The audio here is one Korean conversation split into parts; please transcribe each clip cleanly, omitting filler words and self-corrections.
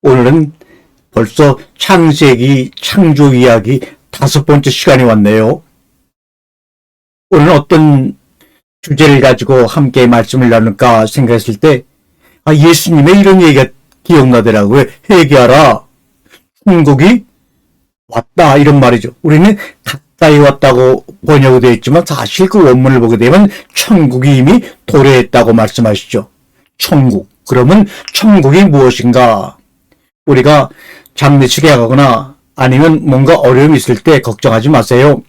오늘은 벌써 창세기 창조 이야기 5번째 시간이 왔네요. 오늘은 어떤 주제를 가지고 함께 말씀을 나눌까 생각했을 때 예수님의 이런 얘기가 기억나더라고요. 회개하라, 천국이 왔다, 이런 말이죠. 우리는 가까이 왔다고 번역이 되어 있지만 사실 그 원문을 보게 되면 천국이 이미 도래했다고 말씀하시죠. 천국. 그러면 천국이 무엇인가? 우리가 장례식에 가거나 아니면 뭔가 어려움이 있을 때 걱정하지 마세요.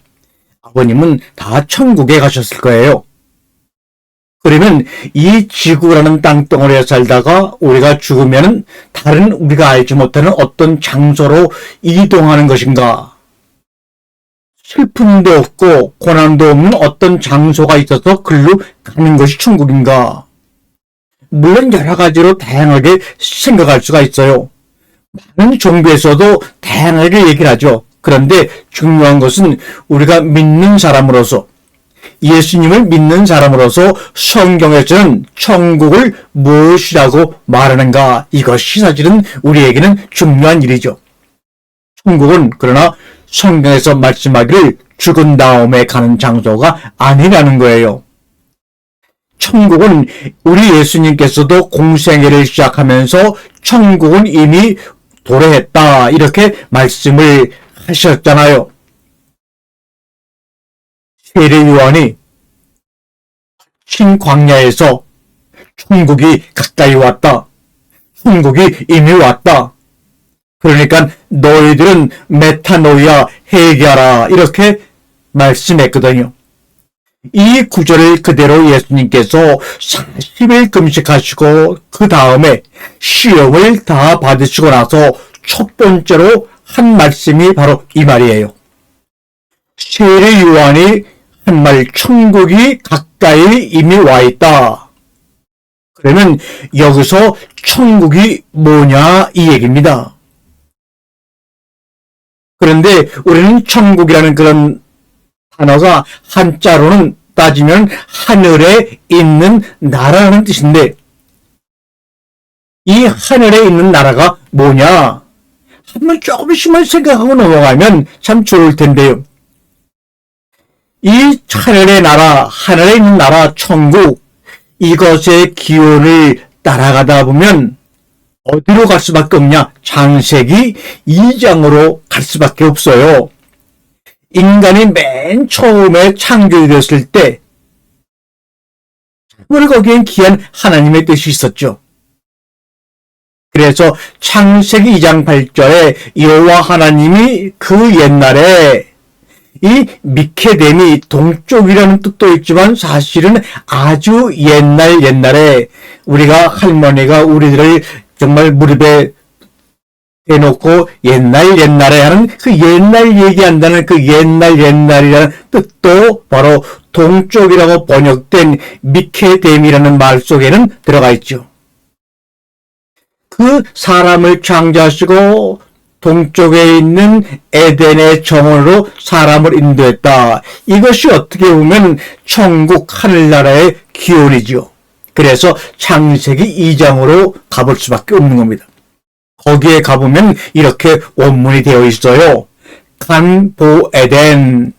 아버님은 다 천국에 가셨을 거예요. 그러면 이 지구라는 땅덩어리에 살다가 우리가 죽으면 다른 우리가 알지 못하는 어떤 장소로 이동하는 것인가? 슬픔도 없고 고난도 없는 어떤 장소가 있어서 글로 가는 것이 천국인가? 물론 여러 가지로 다양하게 생각할 수가 있어요. 많은 종교에서도 다양하게 얘기를 하죠. 그런데 중요한 것은 우리가 믿는 사람으로서, 예수님을 믿는 사람으로서 성경에서는 천국을 무엇이라고 말하는가, 이것이 사실은 우리에게는 중요한 일이죠. 천국은 그러나 성경에서 말씀하기를 죽은 다음에 가는 장소가 아니라는 거예요. 천국은 우리 예수님께서도 공생애를 시작하면서 천국은 이미 도래했다, 이렇게 말씀을 하셨잖아요. 세례 요한이 신 광야에서 천국이 가까이 왔다, 천국이 이미 왔다, 그러니까 너희들은 메타노이아, 회개하라, 이렇게 말씀했거든요. 이 구절을 그대로 예수님께서 40일 금식하시고 그 다음에 시험을 다 받으시고 나서 첫 번째로 한 말씀이 바로 이 말이에요. 세례 요한이 한 말, 천국이 가까이 이미 와 있다. 그러면 여기서 천국이 뭐냐, 이 얘기입니다. 그런데 우리는 천국이라는 그런 단어가 한자로는 따지면 하늘에 있는 나라라는 뜻인데, 이 하늘에 있는 나라가 뭐냐? 한번 조금씩만 생각하고 넘어가면 참 좋을 텐데요. 이 하늘의 나라, 하늘에 있는 나라, 천국, 이것의 기원을 따라가다 보면 어디로 갈 수밖에 없냐? 창세기 2장으로 갈 수밖에 없어요. 인간이 맨 처음에 창조가 되었을 때 참으로 거기엔 귀한 하나님의 뜻이 있었죠. 그래서 창세기 2장 8절에 여호와 하나님이 그 옛날에, 이 미케뎀이 동쪽이라는 뜻도 있지만 사실은 아주 옛날에 우리가 할머니가 우리들을 정말 무릎에 대놓고 옛날에 하는 그 옛날 얘기한다는 그 옛날이라는 뜻도 바로 동쪽이라고 번역된 미케뎀이라는 말 속에는 들어가 있죠. 그 사람을 창조하시고 동쪽에 있는 에덴의 정원으로 사람을 인도했다. 이것이 어떻게 보면 천국 하늘나라의 기원이죠. 그래서 창세기 2장으로 가볼 수밖에 없는 겁니다. 거기에 가보면 이렇게 원문이 되어 있어요. 간보에덴.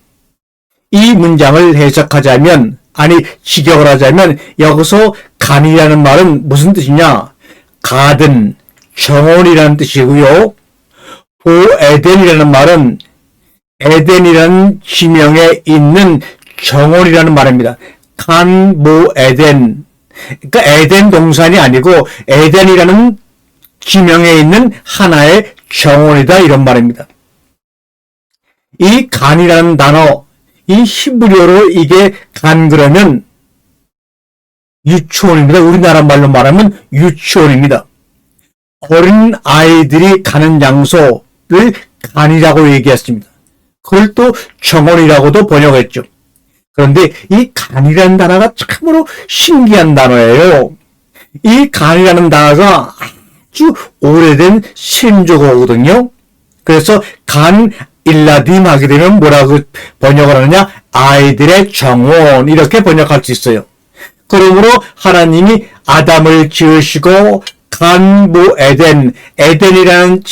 이 문장을 해석하자면, 아니 직역을 하자면, 여기서 간이라는 말은 무슨 뜻이냐? 가든, 정원이라는 뜻이고요. 보에덴이라는 말은 에덴이라는 지명에 있는 정원이라는 말입니다. 간보에덴. 그러니까 에덴 동산이 아니고 에덴이라는 지명에 있는 하나의 정원이다, 이런 말입니다. 이 간이라는 단어, 이 히브리어로 이게 간 그러면 유치원입니다. 우리나라 말로 말하면 유치원입니다. 어린 아이들이 가는 장소를 간이라고 얘기했습니다. 그걸 또 정원이라고도 번역했죠. 그런데 이 간이라는 단어가 참으로 신기한 단어예요. 이 간이라는 단어가 아주 오래된 신조어거든요. 그래서 간 일라딤 하게 되면 뭐라고 번역을 하느냐? 아이들의 정원, 이렇게 번역할 수 있어요. 그러므로 하나님이 아담을 지으시고 간부 에덴이라는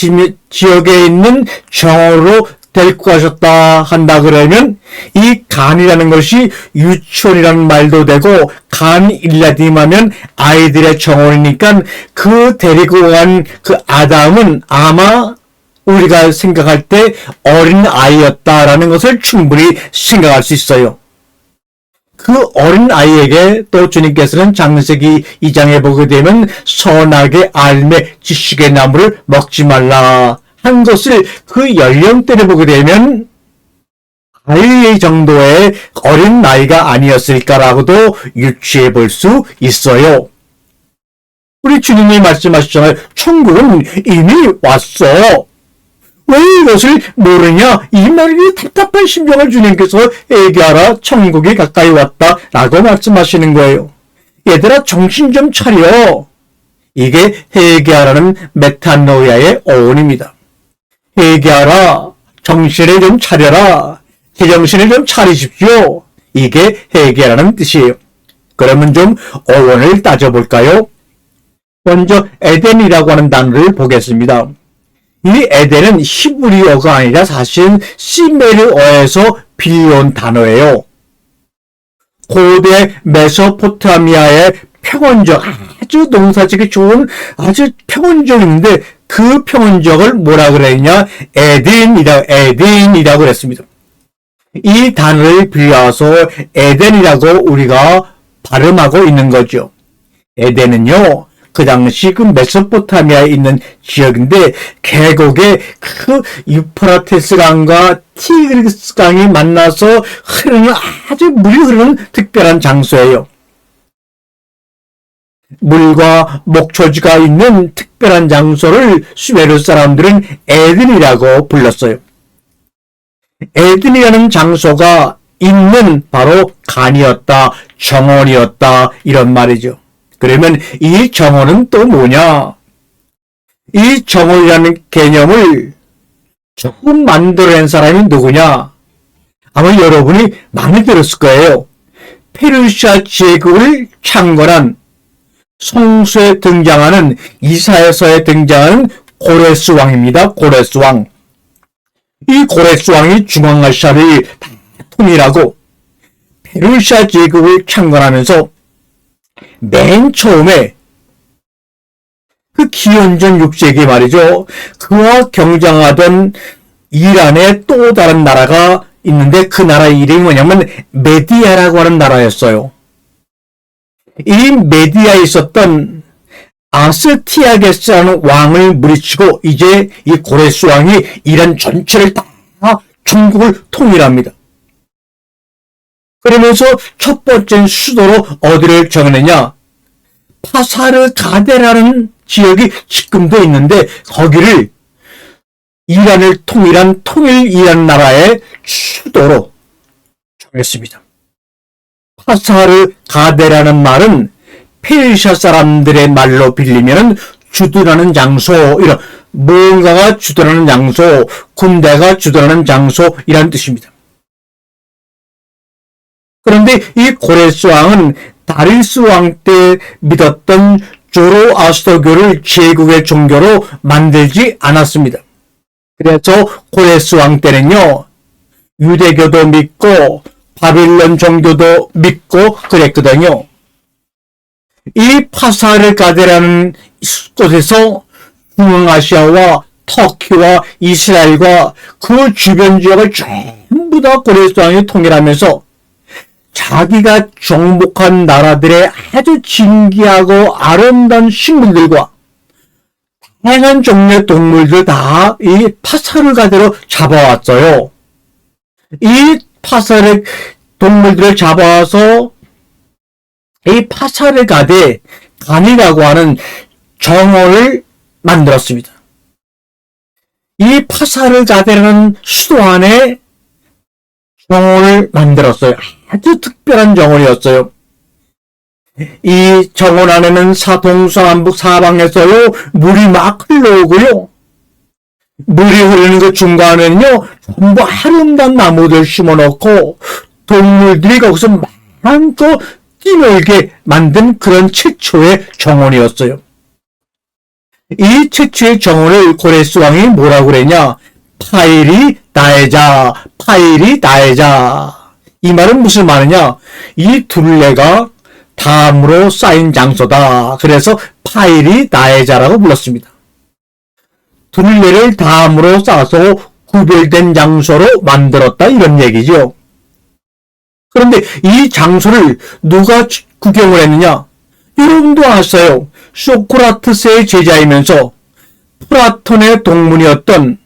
지역에 있는 정원으로 데리고 가셨다 한다 그러면 이 간이라는 것이 유치원이라는 말도 되고 간 일라딤 하면 아이들의 정원이니까 그 데리고 간 그 아담은 아마 우리가 생각할 때 어린 아이였다라는 것을 충분히 생각할 수 있어요. 그 어린 아이에게 또 주님께서는 창세기 2장에 보게 되면 선악의 알매 지식의 나무를 먹지 말라 한 것을 그 연령대를 보게 되면 아이 정도의 어린 나이가 아니었을까라고도 유추해 볼 수 있어요. 우리 주님이 말씀하시잖아요. 천국은 이미 왔어. 왜 이것을 모르냐? 이 말이 답답한 심정을 주님께서 얘기하라. 천국이 가까이 왔다라고 말씀하시는 거예요. 얘들아 정신 좀 차려. 이게 회개하라는 메타노이아의 어원입니다. 회개하라. 정신을 좀 차려라. 제정신을 좀 차리십시오. 이게 회개하라는 뜻이에요. 그러면 좀 어원을 따져볼까요? 먼저 에덴이라고 하는 단어를 보겠습니다. 이 에덴은 히브리어가 아니라 사실 시메르어에서 빌려온 단어예요. 고대 메소포타미아의 평원적, 아주 농사짓기 좋은 아주 평원적인데 그 평원적을 뭐라 그랬냐? 에덴이라고 그랬습니다. 이 단어를 빌려와서 에덴이라고 우리가 발음하고 있는 거죠. 에덴은요, 그 당시 그 메소포타미아에 있는 지역인데 계곡에 그 유프라테스 강과 티그리스 강이 만나서 흐르는 아주 물이 흐르는 특별한 장소예요. 물과 목초지가 있는 특별한 장소를 수메르 사람들은 에덴이라고 불렀어요. 에덴이라는 장소가 있는 바로 간이었다, 정원이었다 이런 말이죠. 그러면 이 정원은 또 뭐냐? 이 정원이라는 개념을 처음 만들어낸 사람이 누구냐? 아마 여러분이 많이 들었을 거예요. 페르시아 제국을 창건한 성서에 등장하는 이사야서에 등장하는 고레스 왕입니다. 고레스 왕. 이 고레스 왕이 중앙아시아를 다 통일하고 페르시아 제국을 창건하면서 맨 처음에 그 기원전 6세기 말이죠. 그와 경쟁하던 이란의 또 다른 나라가 있는데 그 나라 이름이 뭐냐면 메디아라고 하는 나라였어요. 이 메디아에 있었던 아스티아게스라는 왕을 물리치고 이제 이 고레스 왕이 이란 전체를 다 중국을 통일합니다. 그러면서 첫 번째 수도로 어디를 정했느냐? 파사르 가데라는 지역이 지금도 있는데 거기를 이란을 통일한 통일 이란 나라의 수도로 정했습니다. 파사르 가데라는 말은 페르시아 사람들의 말로 빌리면 주둔하는 장소, 이런 뭔가가 주둔하는 장소, 군대가 주둔하는 장소 이란 뜻입니다. 그런데 이 고레스 왕은 다리우스 왕 때 믿었던 조로아스터교를 제국의 종교로 만들지 않았습니다. 그래서 고레스 왕 때는요, 유대교도 믿고 바빌론 종교도 믿고 그랬거든요. 이 파사르 가데라는 곳에서 중앙아시아와 터키와 이스라엘과 그 주변 지역을 전부 다 고레스 왕이 통일하면서 자기가 정복한 나라들의 아주 진귀하고 아름다운 식물들과 다양한 종류의 동물들 다 이 파사르 가데로 잡아왔어요. 이 파사르 동물들을 잡아와서 이 파사르 가데 간이라고 하는 정원을 만들었습니다. 이 파사르 가데라는 수도 안에 정원을 만들었어요. 아주 특별한 정원이었어요. 이 정원 안에는 동서남북 사방에서요 물이 막 흘러오고요. 물이 흐르는 그 중간에는요 전부 아름다운 나무들 심어놓고 동물들이 거기서 많고 뛰놀게 만든 그런 최초의 정원이었어요. 이 최초의 정원을 고레스 왕이 뭐라고 그랬냐? 파일이 나의 자, 파일이 나의 자. 이 말은 무슨 말이냐? 이 둘레가 담으로 쌓인 장소다. 그래서 파일이 나의 자라고 불렀습니다. 둘레를 담으로 쌓아서 구별된 장소로 만들었다 이런 얘기죠. 그런데 이 장소를 누가 구경을 했느냐? 여러분도 아세요. 소크라테스의 제자이면서 플라톤의 동문이었던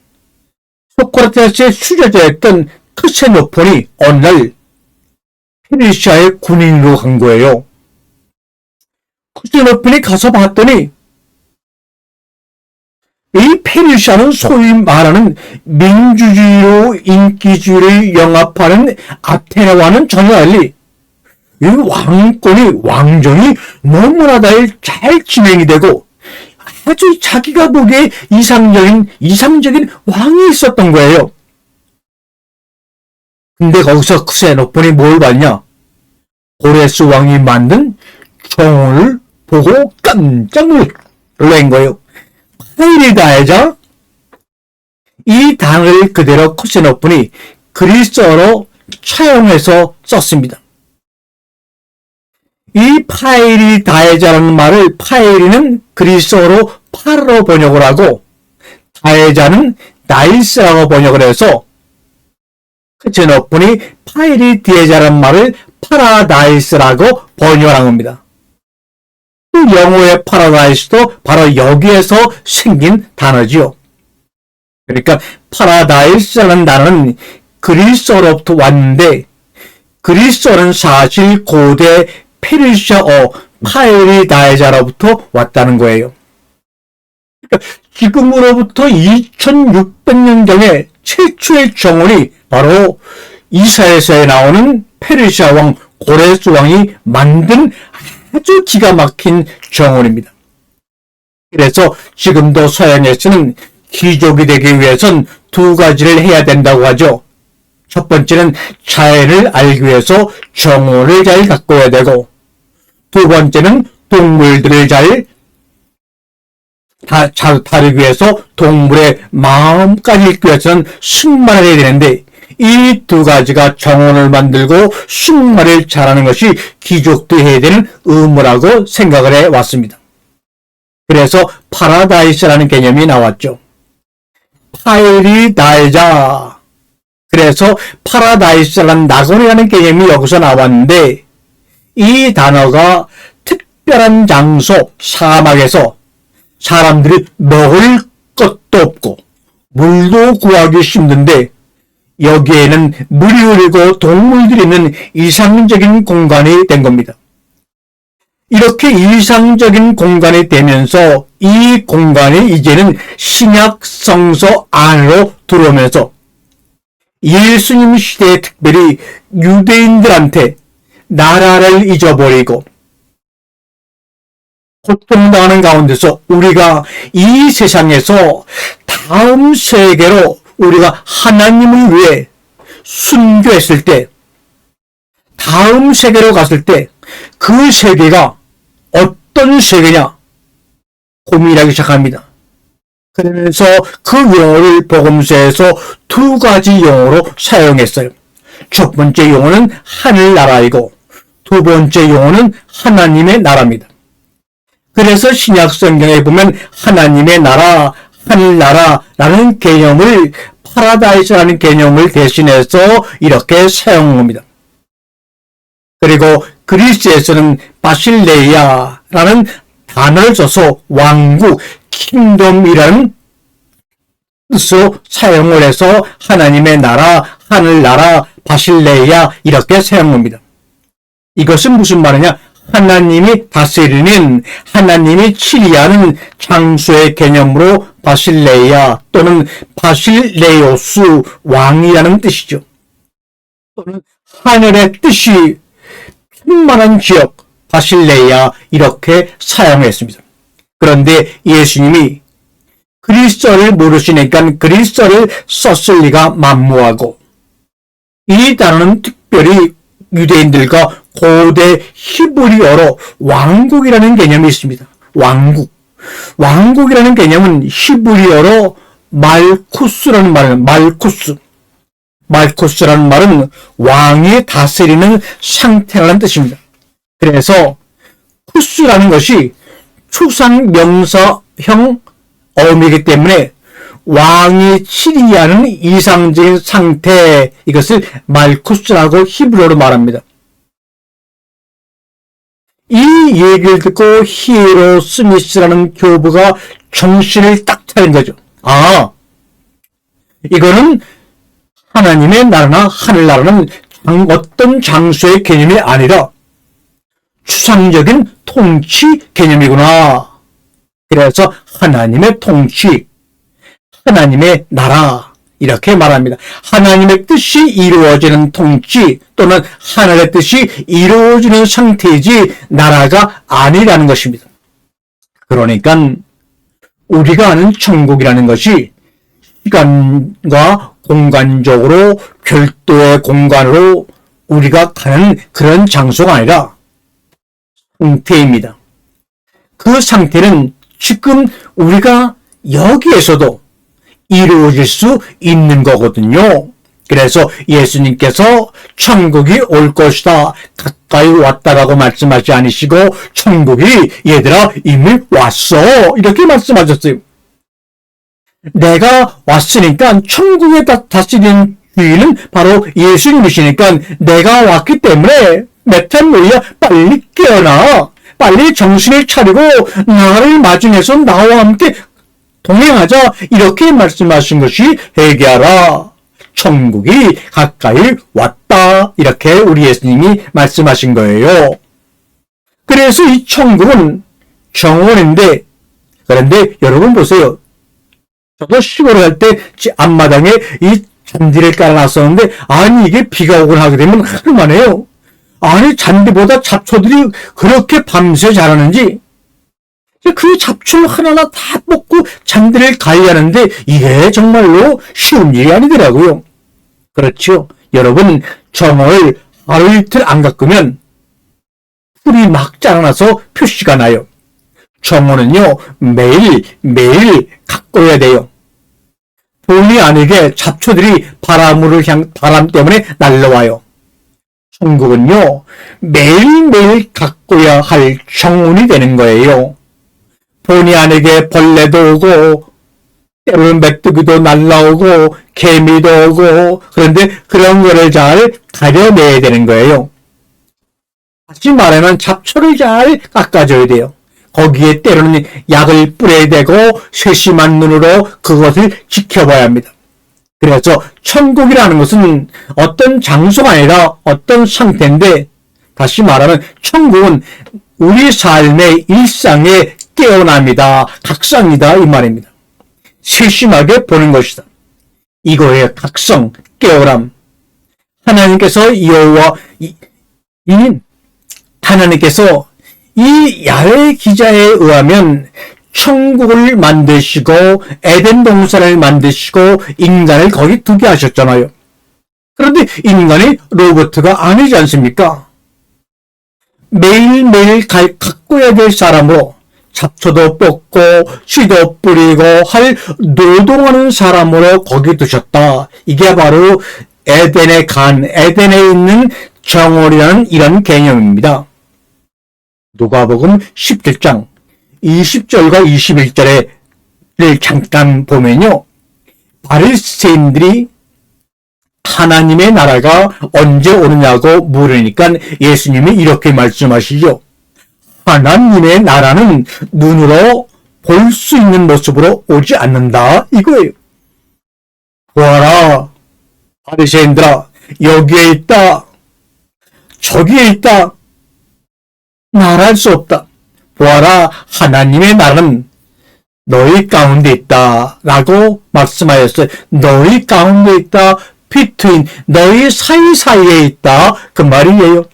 소크라테스의 수제자였던 크세노폰이 어느 날 페르시아의 군인으로 간 거예요. 크세노폰이 가서 봤더니 이 페르시아는 소위 말하는 민주주의로 인기주의를 영합하는 아테네와는 전혀 달리 이 왕정이 너무나 잘 진행이 되고 아주 자기가 보기에 이상적인 왕이 있었던 거예요. 근데 거기서 크세노폰이 뭘 봤냐? 고레스 왕이 만든 정원을 보고 깜짝 놀란 거예요. 파일이 나의 자, 이 단어를 그대로 크세노폰이 그리스어로 차용해서 썼습니다. 이 파일이 나의 자라는 말을 파일이는 그리스어로 파라로 번역을 하고 나의 자는 나이스라고 번역을 해서 크세노폰이 파일이 디의 자라는 말을 파라다이스라고 번역을 한 겁니다. 영어의 파라다이스도 바로 여기에서 생긴 단어지요. 그러니까 파라다이스라는 단어는 그리스어로부터 왔는데 그리스어는 사실 고대 페르시아어 파일이 나의 자로부터 왔다는 거예요. 그러니까 지금으로부터 2600년경에 최초의 정원이 바로 이사야서에 나오는 페르시아 왕 고레스 왕이 만든 아주 기가 막힌 정원입니다. 그래서 지금도 서양에서는 귀족이 되기 위해선 두 가지를 해야 된다고 하죠. 첫 번째는 자연을 알기 위해서 정원을 잘 가꿔야 되고 두 번째는 동물들을 잘 다루기 위해서 동물의 마음까지 읽기 위해서는 승마를 해야 되는데 이 두 가지가 정원을 만들고 승마를 잘하는 것이 귀족들이 해야 되는 의무라고 생각을 해왔습니다. 그래서 파라다이스라는 개념이 나왔죠. 파일이 나의 자. 그래서 파라다이스라는 낙원이라는 개념이 여기서 나왔는데 이 단어가 특별한 장소, 사막에서 사람들이 먹을 것도 없고 물도 구하기 힘든데 여기에는 물이 흐르고 동물들이 있는 이상적인 공간이 된 겁니다. 이렇게 이상적인 공간이 되면서 이 공간이 이제는 신약 성서 안으로 들어오면서 예수님 시대에 특별히 유대인들한테 나라를 잊어버리고 고통당하는 가운데서 우리가 이 세상에서 다음 세계로 우리가 하나님을 위해 순교했을 때 다음 세계로 갔을 때 그 세계가 어떤 세계냐 고민하기 시작합니다. 그러면서 그 용어를 복음서에서 두 가지 용어로 사용했어요. 첫 번째 용어는 하늘나라이고 두 번째 용어는 하나님의 나라입니다. 그래서 신약 성경에 보면 하나님의 나라, 하늘나라라는 개념을 파라다이스라는 개념을 대신해서 이렇게 사용합니다. 그리고 그리스에서는 바실레이아라는 단어를 써서 왕국, 킹덤이라는 뜻으로 사용을 해서 하나님의 나라, 하늘나라, 바실레이아 이렇게 사용합니다. 이것은 무슨 말이냐? 하나님이 다스리는, 하나님이 치리하는 장소의 개념으로 바실레이아 또는 바실레오스 왕이라는 뜻이죠. 또는 하늘의 뜻이 충만한 지역, 바실레이아 이렇게 사용했습니다. 그런데 예수님이 그리스어를 모르시니까 그리스어를 썼을 리가 만무하고 이 단어는 특별히 유대인들과 고대 히브리어로 왕국이라는 개념이 있습니다. 왕국. 왕국이라는 개념은 히브리어로 말쿠스라는 말은 말쿠스라는 말은 왕이 다스리는 상태라는 뜻입니다. 그래서 쿠스라는 것이 추상명사형 어미이기 때문에 왕이 치리하는 이상적인 상태, 이것을 말쿠스라고 히브리어로 말합니다. 이 얘기를 듣고 히에로 스미스라는 교부가 정신을 딱 차린 거죠. 아, 이거는 하나님의 나라나 하늘나라는 어떤 장소의 개념이 아니라 추상적인 통치 개념이구나. 그래서 하나님의 통치, 하나님의 나라, 이렇게 말합니다. 하나님의 뜻이 이루어지는 통치 또는 하나님의 뜻이 이루어지는 상태이지 나라가 아니라는 것입니다. 그러니까 우리가 아는 천국이라는 것이 시간과 공간적으로 별도의 공간으로 우리가 가는 그런 장소가 아니라 상태입니다. 그 상태는 지금 우리가 여기에서도 이루어질 수 있는 거거든요. 그래서 예수님께서 천국이 올 것이다, 가까이 왔다라고 말씀하지 않으시고 천국이 얘들아 이미 왔어, 이렇게 말씀하셨어요. 내가 왔으니까 천국에 다스리는 주인은 바로 예수님이시니까 내가 왔기 때문에 메탄노이야, 빨리 깨어나, 빨리 정신을 차리고 나를 마중해서 나와 함께 동행하자, 이렇게 말씀하신 것이 회개하라, 천국이 가까이 왔다, 이렇게 우리 예수님이 말씀하신 거예요. 그래서 이 천국은 정원인데, 그런데 여러분 보세요. 저도 시골에 갈 때 앞마당에 이 잔디를 깔아놨었는데, 아니 이게 비가 오거나 하게 되면 하루만 해요. 아니 잔디보다 잡초들이 그렇게 밤새 자라는지, 그 잡초 하나하나 다 뽑고 잔디를 관리하는데 이게 정말로 쉬운 일이 아니더라고요. 그렇죠. 여러분, 정원을 하루 이틀 안 가꾸면 풀이 막 자라나서 표시가 나요. 정원은요, 매일 가꿔야 돼요. 본의 아니게 잡초들이 바람 때문에 날라와요. 천국은요, 매일매일 가꿔야 할 정원이 되는 거예요. 본의 아니게 벌레도 오고, 때로는 메뚜기도 날라오고, 개미도 오고, 그런데 그런 거를 잘 가려내야 되는 거예요. 다시 말하면 잡초를 잘 깎아줘야 돼요. 거기에 때로는 약을 뿌려야 되고, 세심한 눈으로 그것을 지켜봐야 합니다. 그래서 천국이라는 것은 어떤 장소가 아니라 어떤 상태인데, 다시 말하면 천국은 우리 삶의 일상의 깨어남이다, 각성이다, 이 말입니다. 세심하게 보는 것이다. 이거의 각성, 깨어남. 하나님께서 하나님께서 이 야훼 기자에 의하면 천국을 만드시고 에덴 동산을 만드시고 인간을 거기 두게 하셨잖아요. 그런데 인간이 로봇가 아니지 않습니까? 매일매일 가꿔야 될 사람으로, 잡초도 뽑고 씨도 뿌리고 할 노동하는 사람으로 거기 두셨다. 이게 바로 에덴의 에덴에 있는 정원이라는 이런 개념입니다. 누가복음 17장 20절과 21절을 잠깐 보면요, 바리새인들이 하나님의 나라가 언제 오느냐고 물으니까 예수님이 이렇게 말씀하시죠. 하나님의 나라는 눈으로 볼 수 있는 모습으로 오지 않는다, 이거예요. 보아라, 바리새인들아, 여기에 있다, 저기에 있다, 말할 수 없다. 보아라, 하나님의 나라는 너희 가운데 있다 라고 말씀하였어요. 너희 가운데 있다, between, 너희 사이사이에 있다, 그 말이에요.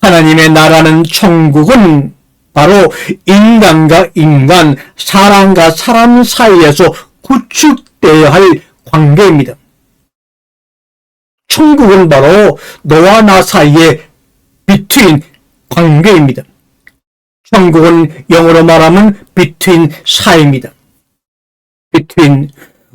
하나님의 나라는, 천국은 바로 인간과 인간, 사람과 사람 사이에서 구축되어야 할 관계입니다. 천국은 바로 너와 나 사이의 between 관계입니다. 천국은 영어로 말하면 between 사이입니다. between.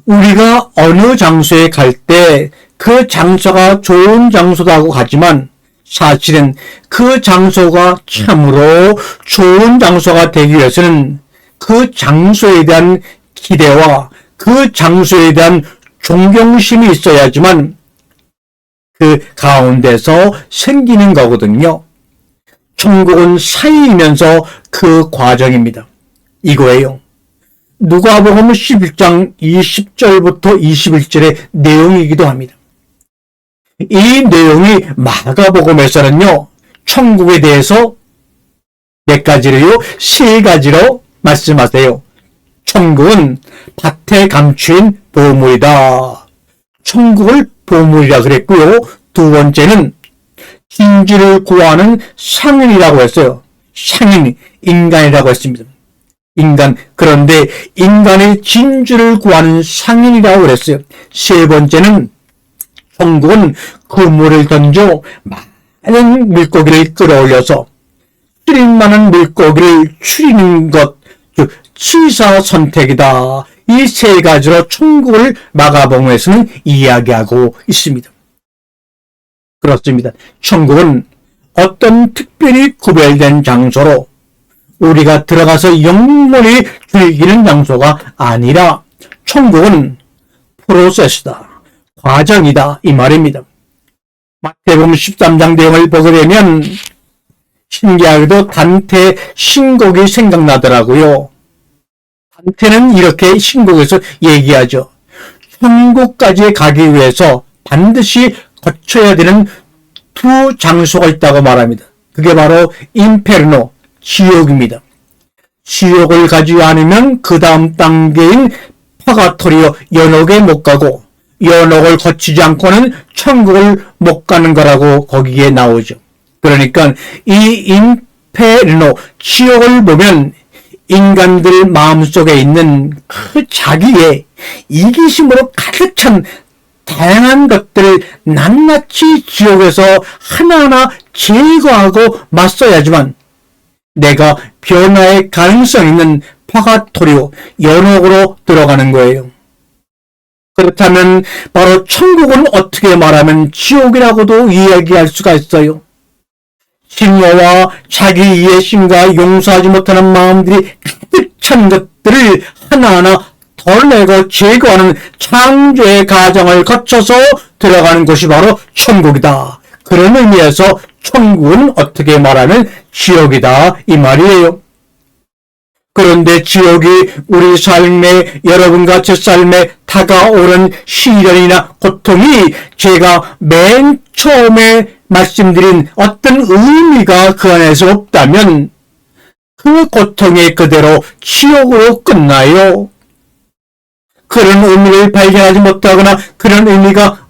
우리가 어느 장소에 갈 때 그 장소가 좋은 장소라고 하지만 사실은 그 장소가 참으로 좋은 장소가 되기 위해서는 그 장소에 대한 기대와 그 장소에 대한 존경심이 있어야지만 그 가운데서 생기는 거거든요. 천국은 사이이면서 그 과정입니다. 이거예요. 누가복음 11장 20절부터 21절의 내용이기도 합니다. 이 내용이 마가복음에서는요, 천국에 대해서 몇 가지로요? 세 가지로 말씀하세요. 천국은 밭에 감추인 보물이다. 천국을 보물이라 그랬고요. 두 번째는 진주를 구하는 상인이라고 했어요. 상인, 인간이라고 했습니다. 인간. 그런데 인간의 진주를 구하는 상인이라고 그랬어요. 세 번째는 천국은 그물을 던져 많은 물고기를 끌어올려서 줄일 만한 물고기를 추리는 것, 즉 취사선택이다. 이 세 가지로 천국을 마가복음에서는 이야기하고 있습니다. 그렇습니다. 천국은 어떤 특별히 구별된 장소로 우리가 들어가서 영원히 즐기는 장소가 아니라 천국은 프로세스다. 과정이다. 이 말입니다. 마태복음 13장 내용을 보게 되면 신기하게도 단테 신곡이 생각나더라고요. 단테는 이렇게 신곡에서 얘기하죠. 천국까지 가기 위해서 반드시 거쳐야 되는 두 장소가 있다고 말합니다. 그게 바로 인페르노, 지옥입니다. 지옥을 가지 않으면 그 다음 단계인 파가토리오, 연옥에 못 가고 연옥을 거치지 않고는 천국을 못 가는 거라고 거기에 나오죠. 그러니까 이 인페르노, 지옥을 보면 인간들 마음속에 있는 그 자기의 이기심으로 가득 찬 다양한 것들을 낱낱이 지옥에서 하나하나 제거하고 맞서야지만 내가 변화의 가능성 있는 파가토리오, 연옥으로 들어가는 거예요. 그렇다면 바로 천국은 어떻게 말하면 지옥이라고도 이야기할 수가 있어요. 증오와 자기 이해심과 용서하지 못하는 마음들이 가득 찬 것들을 하나하나 덜내고 제거하는 창조의 과정을 거쳐서 들어가는 곳이 바로 천국이다. 그런 의미에서 천국은 어떻게 말하면 지옥이다. 이 말이에요. 그런데 지옥이 우리 삶에, 여러분과 제 삶에 다가오는 시련이나 고통이 제가 맨 처음에 말씀드린 어떤 의미가 그 안에서 없다면 그 고통이 그대로 지옥으로 끝나요. 그런 의미를 발견하지 못하거나 그런 의미가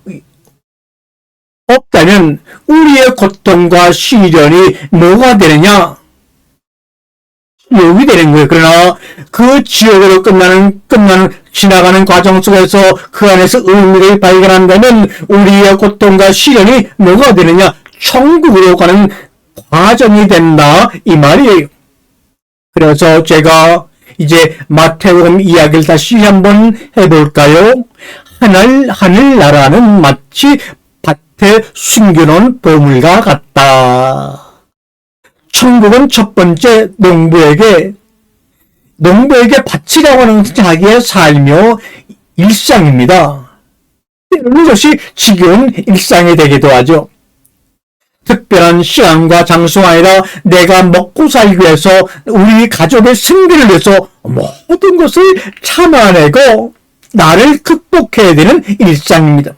없다면 우리의 고통과 시련이 뭐가 되느냐? 지옥이 되는 거예요. 그러나 그 지옥으로 지나가는 과정 속에서 그 안에서 의미를 발견한다면 우리의 고통과 시련이 뭐가 되느냐? 천국으로 가는 과정이 된다. 이 말이에요. 그래서 제가 이제 마태복음 이야기를 다시 한번 해볼까요? 하늘나라는 마치 밭에 숨겨놓은 보물과 같다. 천국은 첫 번째 농부에게 밭이라고 하는 것은 자기의 삶이요 일상입니다. 이것이 지겨운 일상이 되기도 하죠. 특별한 시간과 장소가 아니라 내가 먹고 살기 위해서 우리 가족의 생계를 위해서 모든 것을 참아내고 나를 극복해야 되는 일상입니다.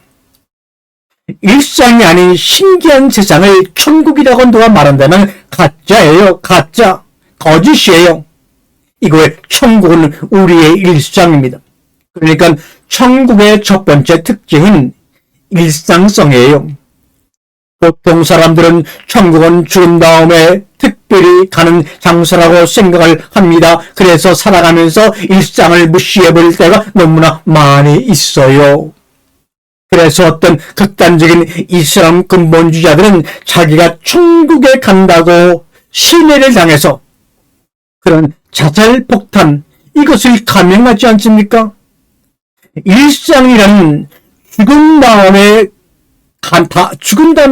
일상이 아닌 신기한 세상을 천국이라고 누가 말한다면 가짜예요. 가짜. 거짓이에요. 이거의 천국은 우리의 일상입니다. 그러니까 천국의 첫 번째 특징은 일상성이에요. 보통 사람들은 천국은 죽은 다음에 특별히 가는 장소라고 생각을 합니다. 그래서 살아가면서 일상을 무시해버릴 때가 너무나 많이 있어요. 그래서 어떤 극단적인 이슬람 근본주의자들은 자기가 천국에 간다고 신뢰를 당해서 그런 자살폭탄, 이것을 감행하지 않습니까? 일상이라는 죽은 다음에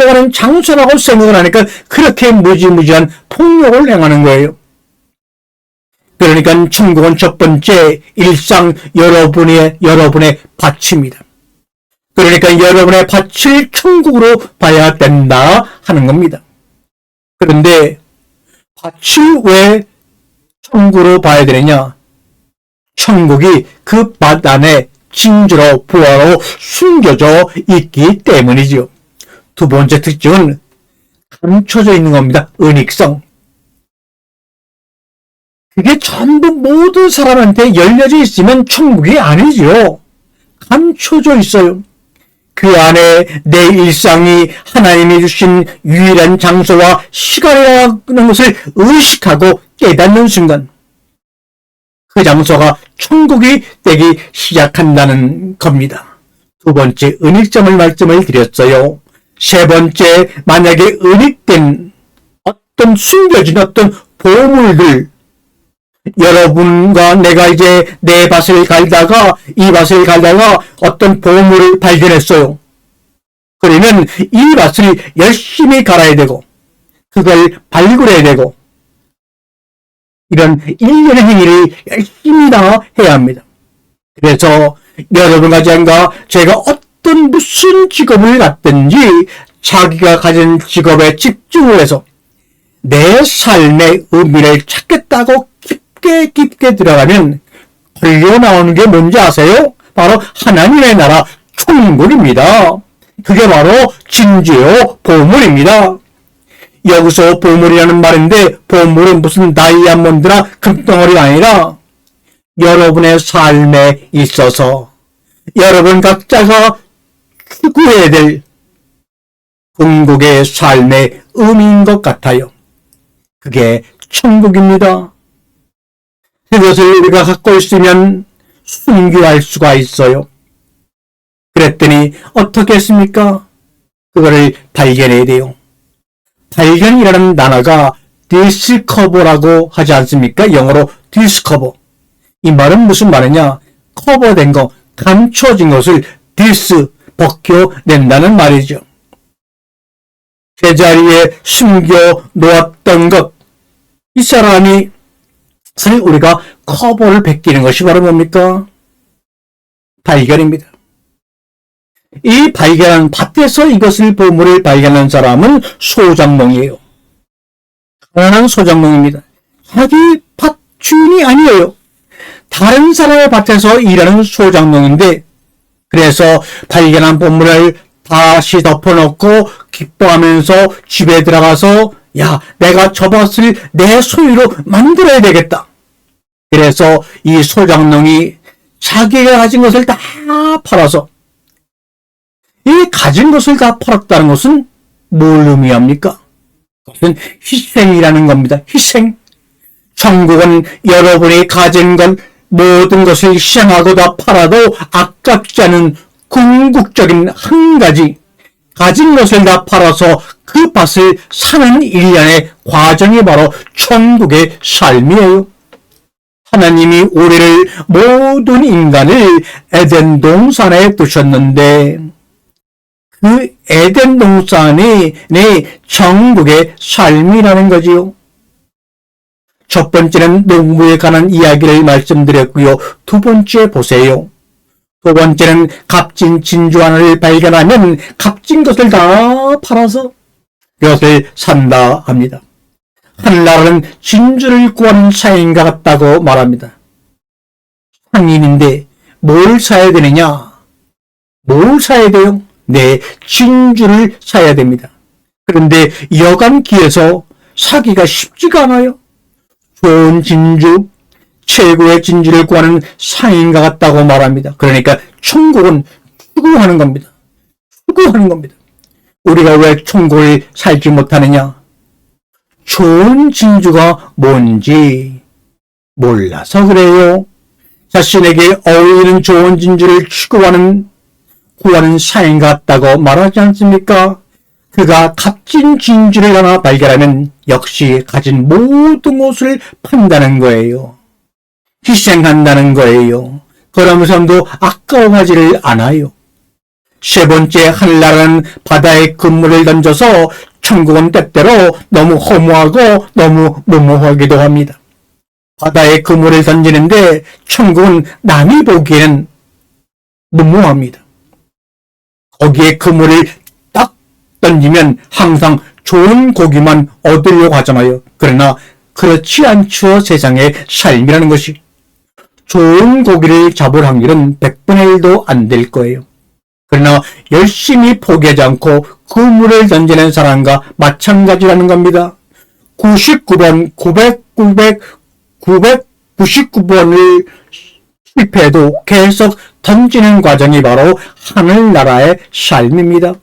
가는 장소라고 생각을 하니까 그렇게 무지무지한 폭력을 행하는 거예요. 그러니까 천국은 첫 번째 일상 여러분의 밭입니다. 그러니까 여러분의 밭을 천국으로 봐야 된다 하는 겁니다. 그런데 밭을 왜 천국으로 봐야 되느냐? 천국이 그 밭 안에 진주로 보화로 숨겨져 있기 때문이지요. 두 번째 특징은 감춰져 있는 겁니다. 은익성. 그게 전부 모든 사람한테 열려져 있으면 천국이 아니죠. 감춰져 있어요. 그 안에 내 일상이 하나님이 주신 유일한 장소와 시간이라는 것을 의식하고 깨닫는 순간 그 장소가 천국이 되기 시작한다는 겁니다. 두 번째 은익점을 말씀을 드렸어요. 세 번째, 만약에 은익된 어떤 숨겨진 어떤 보물들, 여러분과 내가 이제 내 밭을 갈다가 이 밭을 갈다가 어떤 보물을 발견했어요. 그러면 이 밭을 열심히 갈아야 되고 그걸 발굴해야 되고 이런 일련의 행위를 열심히 다 해야 합니다. 그래서 여러분과 제가 어떤 무슨 직업을 갖든지 자기가 가진 직업에 집중을 해서 내 삶의 의미를 찾겠다고 깊게 들어가면 걸려 나오는 게 뭔지 아세요? 바로 하나님의 나라 천국입니다. 그게 바로 진주요 보물입니다. 여기서 보물이라는 말인데 보물은 무슨 다이아몬드나 금덩어리가 아니라 여러분의 삶에 있어서 여러분 각자가 추구해야 될 궁극의 삶의 의미인 것 같아요. 그게 천국입니다. 그것을 우리가 갖고 있으면 순교할 수가 있어요. 그랬더니 어떻게 했습니까? 그거를 발견해야 돼요. 발견이라는 단어가 디스커버라고 하지 않습니까? 영어로 디스커버. 이 말은 무슨 말이냐? 커버된 거, 감춰진 것을 벗겨낸다는 말이죠. 제자리에 숨겨 놓았던 것, 이 사람이 우리가 커버를 벗기는 것이 바로 뭡니까? 발견입니다. 이 발견한 밭에서 이것을 보물을 발견한 사람은 소장농이에요. 가난한 소장농입니다. 자기 밭 주인이 아니에요. 다른 사람의 밭에서 일하는 소장농인데 그래서 발견한 보물을 다시 덮어놓고 기뻐하면서 집에 들어가서 야, 내가 저 밭을 내 소유로 만들어야 되겠다. 그래서 이 소장농이 자기가 가진 것을 다 팔아서 이 가진 것을 다 팔았다는 것은 뭘 의미합니까? 그것은 희생이라는 겁니다. 희생. 천국은 여러분이 가진 것 모든 것을 희생하고 다 팔아도 아깝지 않은 궁극적인 한 가지 가진 것을 다 팔아서 그 밭을 사는 일련의 과정이 바로 천국의 삶이에요. 하나님이 우리를 모든 인간을 에덴 동산에 두셨는데 그 에덴 동산이 내 천국의 삶이라는 거지요. 첫 번째는 농부에 관한 이야기를 말씀드렸고요. 두 번째 보세요. 두 번째는 값진 진주 하나를 발견하면 값진 것을 다 팔아서 그것을 산다 합니다. 한나라는 진주를 구하는 사인과 같다고 말합니다. 상인인데 뭘 사야 되느냐? 뭘 사야 돼요? 네, 진주를 사야 됩니다. 그런데 여간기에서 사기가 쉽지가 않아요. 좋은 진주, 최고의 진주를 구하는 상인과 같다고 말합니다. 그러니까 천국은 추구하는 겁니다. 추구하는 겁니다. 우리가 왜 천국을 살지 못하느냐? 좋은 진주가 뭔지 몰라서 그래요. 자신에게 어울리는 좋은 진주를 구하는 사인 같다고 말하지 않습니까? 그가 값진 진주를 하나 발견하면 역시 가진 모든 것을 판다는 거예요. 희생한다는 거예요. 그러면서도 아까워하지를 않아요. 세 번째, 하늘나라는 바다에 그물을 던져서 천국은 때때로 너무 허무하고 너무 무모하기도 합니다. 바다에 그물을 던지는데 천국은 남이 보기에는 무모합니다. 거기에 그물을 딱 던지면 항상 좋은 고기만 얻으려고 하잖아요. 그러나 그렇지 않죠. 세상의 삶이라는 것이. 좋은 고기를 잡을 확률은 100분의 1도 안 될 거예요. 그러나 열심히 포기하지 않고 그물을 던지는 사람과 마찬가지라는 겁니다. 99번, 999번을 실패해도 계속 던지는 과정이 바로 하늘나라의 삶입니다.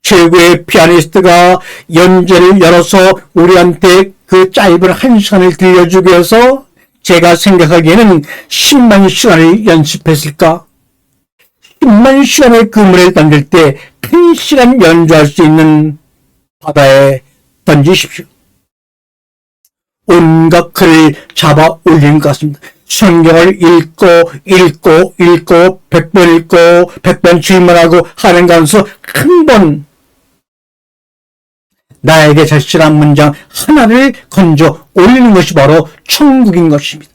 최고의 피아니스트가 연주를 열어서 우리한테 그 짧은 한 시간을 들려주기 위해서 제가 생각하기에는 10만 시간을 연습했을까? 10만 시간의 그물을 던질 때 큰 시간 연주할 수 있는 바다에 던지십시오. 온갖 글을 잡아 올리는 것 같습니다. 성경을 읽고 100번 읽고 100번 질문하고 하는 가운데서 한 번 나에게 절실한 문장 하나를 건져 올리는 것이 바로 천국인 것입니다.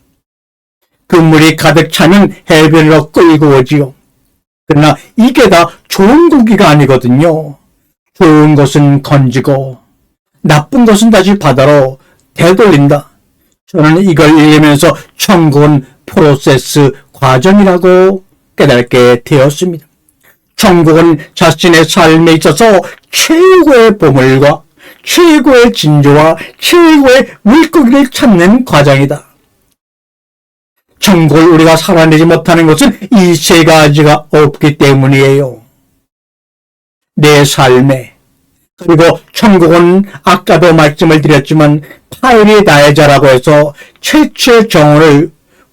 그물이 가득 차면 해변으로 끌고 오지요. 그러나 이게 다 좋은 고기가 아니거든요. 좋은 것은 건지고 나쁜 것은 다시 바다로 되돌린다. 저는 이걸 읽으면서 천국은 프로세스 과정이라고 깨닫게 되었습니다. 천국은 자신의 삶에 있어서 최고의 보물과 최고의 진조와 최고의 물고기를 찾는 과정이다. 천국을 우리가 살아내지 못하는 것은 이 세 가지가 없기 때문이에요. 내 삶에. 그리고 천국은 아까도 말씀을 드렸지만 파일이 나해자라고 해서 최초의 정원을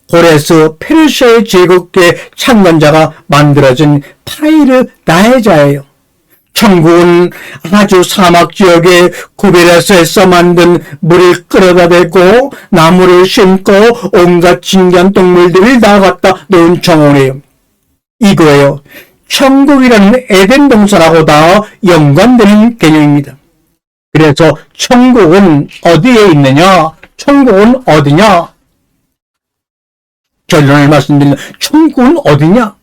고레스 페르시아의 제국의 창건자가 만들어진 파이르 나해자예요. 천국은 아주 사막 지역에 구베레스에서 만든 물을 끌어다 대고 나무를 심고 온갖 진귀한 동물들을 다 갖다 놓은 정원이에요. 이거예요. 천국이라는 에덴 동산하고 다 연관되는 개념입니다. 그래서 천국은 어디에 있느냐? 천국은 어디냐? 결론을 말씀드리면 천국은 어디냐?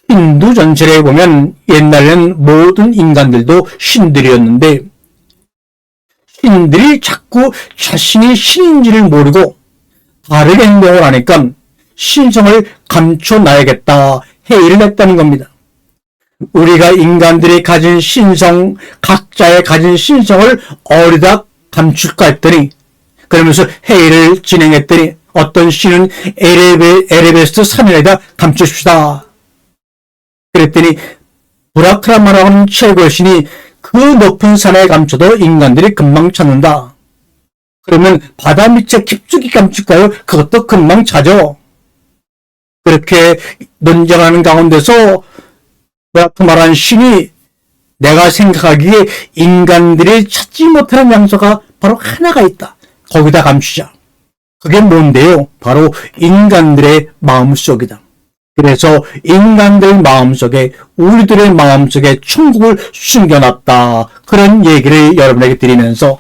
힌두 전설에 보면 옛날에는 모든 인간들도 신들이었는데 신들이 자꾸 자신이 신인지를 모르고 다르게 행동을 하니까 신성을 감춰놔야겠다 회의를 했다는 겁니다. 우리가 인간들이 가진 신성, 각자의 가진 신성을 어디다 감출까 했더니 그러면서 회의를 진행했더니 어떤 신은 에베레스트 산에다 감추십시다. 그랬더니 브라크라마라고 하는 최고의 신이 그 높은 산에 감춰도 인간들이 금방 찾는다. 그러면 바다 밑에 깊숙이 감출까요? 그것도 금방 찾아. 그렇게 논쟁하는 가운데서 브라크마라는 신이 내가 생각하기에 인간들이 찾지 못하는 장소가 바로 하나가 있다. 거기다 감추자. 그게 뭔데요? 바로 인간들의 마음속이다. 그래서 인간들 마음속에 우리들의 마음속에 천국을 숨겨놨다. 그런 얘기를 여러분에게 드리면서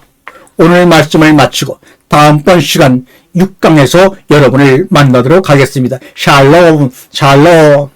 오늘 말씀을 마치고 다음번 시간 6강에서 여러분을 만나도록 하겠습니다. 샬롬 샬롬.